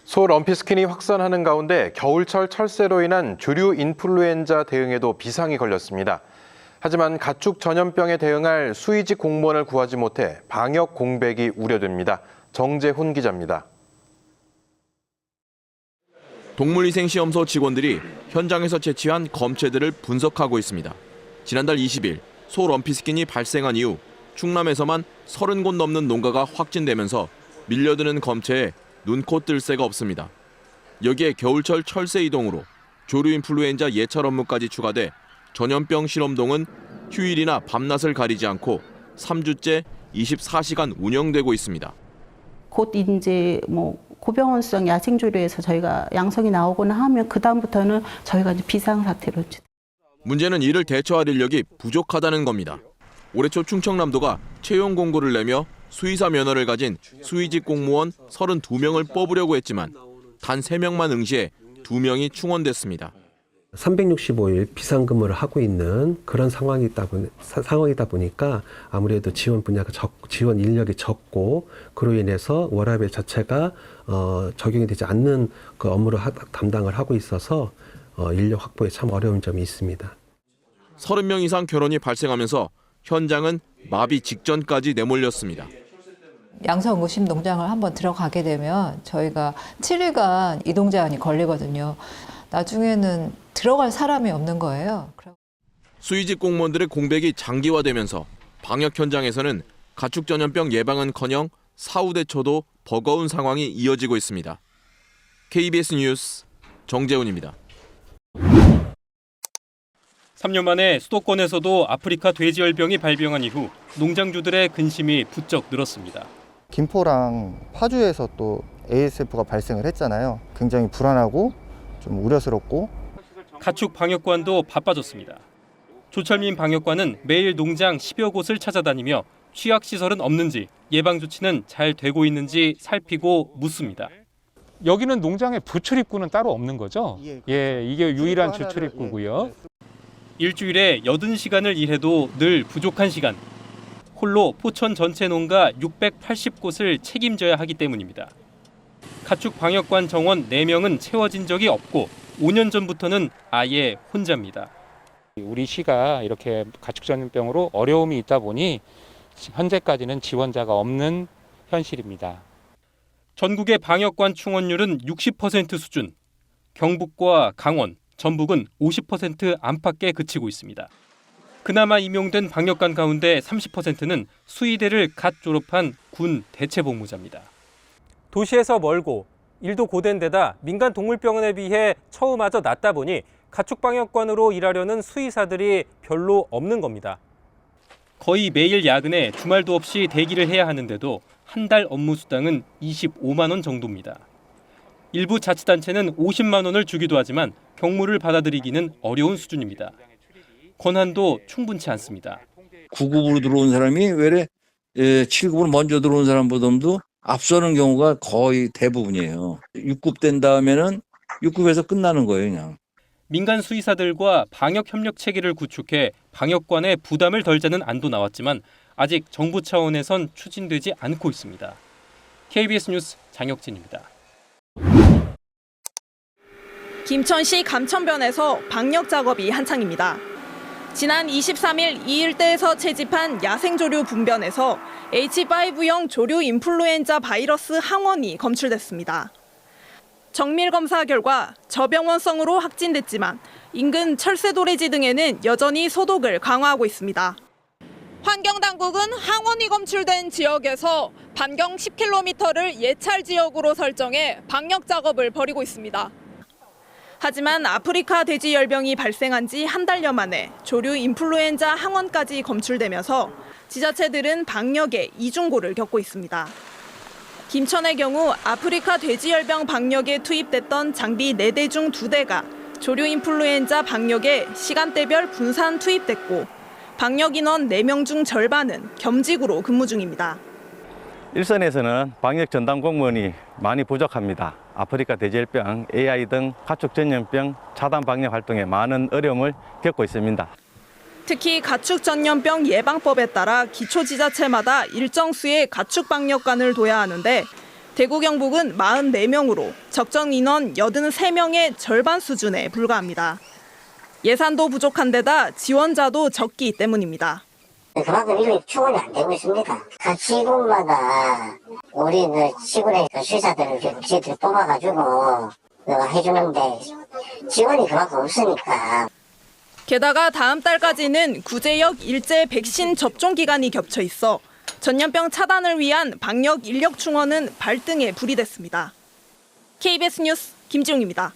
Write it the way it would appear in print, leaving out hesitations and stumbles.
소 럼피스킨이 확산하는 가운데 겨울철 철새로 인한 조류 인플루엔자 대응에도 비상이 걸렸습니다. 하지만 가축 전염병에 대응할 수의직 공무원을 구하지 못해 방역 공백이 우려됩니다. 정재훈 기자입니다. 동물위생시험소 직원들이 현장에서 채취한 검체들을 분석하고 있습니다. 지난달 20일 소 럼피스킨이 발생한 이후 충남에서만 30곳 넘는 농가가 확진되면서 밀려드는 검체에 눈코 뜰 새가 없습니다. 여기에 겨울철 철새 이동으로 조류 인플루엔자 예찰 업무까지 추가돼 전염병 실험동은 휴일이나 밤낮을 가리지 않고 3주째 24시간 운영되고 있습니다. 곧 이제 고병원성 야생조류에서 저희가 양성이 나오거나 하면 그다음부터는 저희가 이제 비상사태로. 문제는 이를 대처할 인력이 부족하다는 겁니다. 올해 초 충청남도가 채용 공고를 내며 수의사 면허를 가진 수의직 공무원 32명을 뽑으려고 했지만 단 3명만 응시해 2명이 충원됐습니다. 365일 비상근무를 하고 있는 그런 상황이다 보니까 아무래도 지원 분야가 지원 인력이 적고 그로 인해서 워라밸 자체가 적용이 되지 않는 그 업무를 담당을 하고 있어서 인력 확보에 참 어려운 점이 있습니다. 30명 이상 결혼이 발생하면서 현장은 마비 직전까지 내몰렸습니다. 양성 의심 농장을 한번 들어가게 되면 저희가 7일간 이동 제한이 걸리거든요. 나중에는 들어갈 사람이 없는 거예요. 수의직 공무원들의 공백이 장기화되면서 방역 현장에서는 가축 전염병 예방은커녕 사후 대처도 버거운 상황이 이어지고 있습니다. KBS 뉴스 정재훈입니다. 3년 만에 수도권에서도 아프리카 돼지열병이 발병한 이후 농장주들의 근심이 부쩍 늘었습니다. 김포랑 파주에서 또 ASF가 발생을 했잖아요. 굉장히 불안하고 좀 우려스럽고. 가축 방역관도 바빠졌습니다. 조철민 방역관은 매일 농장 10여 곳을 찾아다니며 취약시설은 없는지, 예방조치는 잘 되고 있는지 살피고 묻습니다. 여기는 농장에 부출입구는 따로 없는 거죠? 예, 이게 유일한 주출입구고요. 일주일에 80시간을 일해도 늘 부족한 시간. 홀로 포천 전체 농가 680곳을 책임져야 하기 때문입니다. 가축 방역관 정원 4명은 채워진 적이 없고 5년 전부터는 아예 혼자입니다. 우리 시가 이렇게 가축 전염병으로 어려움이 있다 보니 현재까지는 지원자가 없는 현실입니다. 전국의 방역관 충원률은 60% 수준. 경북과 강원, 전북은 50% 안팎에 그치고 있습니다. 그나마 임용된 방역관 가운데 30%는 수의대를 갓 졸업한 군 대체복무자입니다. 도시에서 멀고 일도 고된 데다 민간 동물병원에 비해 처우마저 낮다 보니 가축방역관으로 일하려는 수의사들이 별로 없는 겁니다. 거의 매일 야근에 주말도 없이 대기를 해야 하는데도 한 달 업무 수당은 25만 원 정도입니다. 일부 자치단체는 50만 원을 주기도 하지만 경무를 받아들이기는 어려운 수준입니다. 권한도 충분치 않습니다. 9급으로 들어온 사람이 왜 7급으로 먼저 들어온 사람보다도 앞서는 경우가 거의 대부분이에요. 6급 된 다음에는 6급에서 끝나는 거예요, 그냥. 민간 수의사들과 방역 협력 체계를 구축해 방역관의 부담을 덜자는 안도 나왔지만 아직 정부 차원에선 추진되지 않고 있습니다. KBS 뉴스 장혁진입니다. 김천시 감천변에서 방역 작업이 한창입니다. 지난 23일 이 일대에서 채집한 야생조류 분변에서 H5형 조류 인플루엔자 바이러스 항원이 검출됐습니다. 정밀 검사 결과 저병원성으로 확진됐지만 인근 철새도래지 등에는 여전히 소독을 강화하고 있습니다. 환경당국은 항원이 검출된 지역에서 반경 10km를 예찰 지역으로 설정해 방역 작업을 벌이고 있습니다. 하지만 아프리카 돼지열병이 발생한 지 한 달여 만에 조류 인플루엔자 항원까지 검출되면서 지자체들은 방역에 이중고를 겪고 있습니다. 김천의 경우 아프리카 돼지열병 방역에 투입됐던 장비 4대 중 2대가 조류 인플루엔자 방역에 시간대별 분산 투입됐고 방역 인원 4명 중 절반은 겸직으로 근무 중입니다. 일선에서는 방역 전담 공무원이 많이 부족합니다. 아프리카 돼지열병, AI 등 가축 전염병 차단 방역 활동에 많은 어려움을 겪고 있습니다. 특히 가축 전염병 예방법에 따라 기초지자체마다 일정 수의 가축 방역관을 둬야 하는데 대구 경북은 44명으로 적정 인원 83명의 절반 수준에 불과합니다. 예산도 부족한 데다 지원자도 적기 때문입니다. 그만큼 인력이 충원이 안 되고 있습니다. 각 시군마다 우리 시군의 수의사들을 저희들이 뽑아가지고 해주는데 지원이 그만큼 없으니까. 게다가 다음 달까지는 구제역 일제 백신 접종 기간이 겹쳐 있어 전염병 차단을 위한 방역 인력 충원은 발등에 불이 됐습니다. KBS 뉴스 김지웅입니다.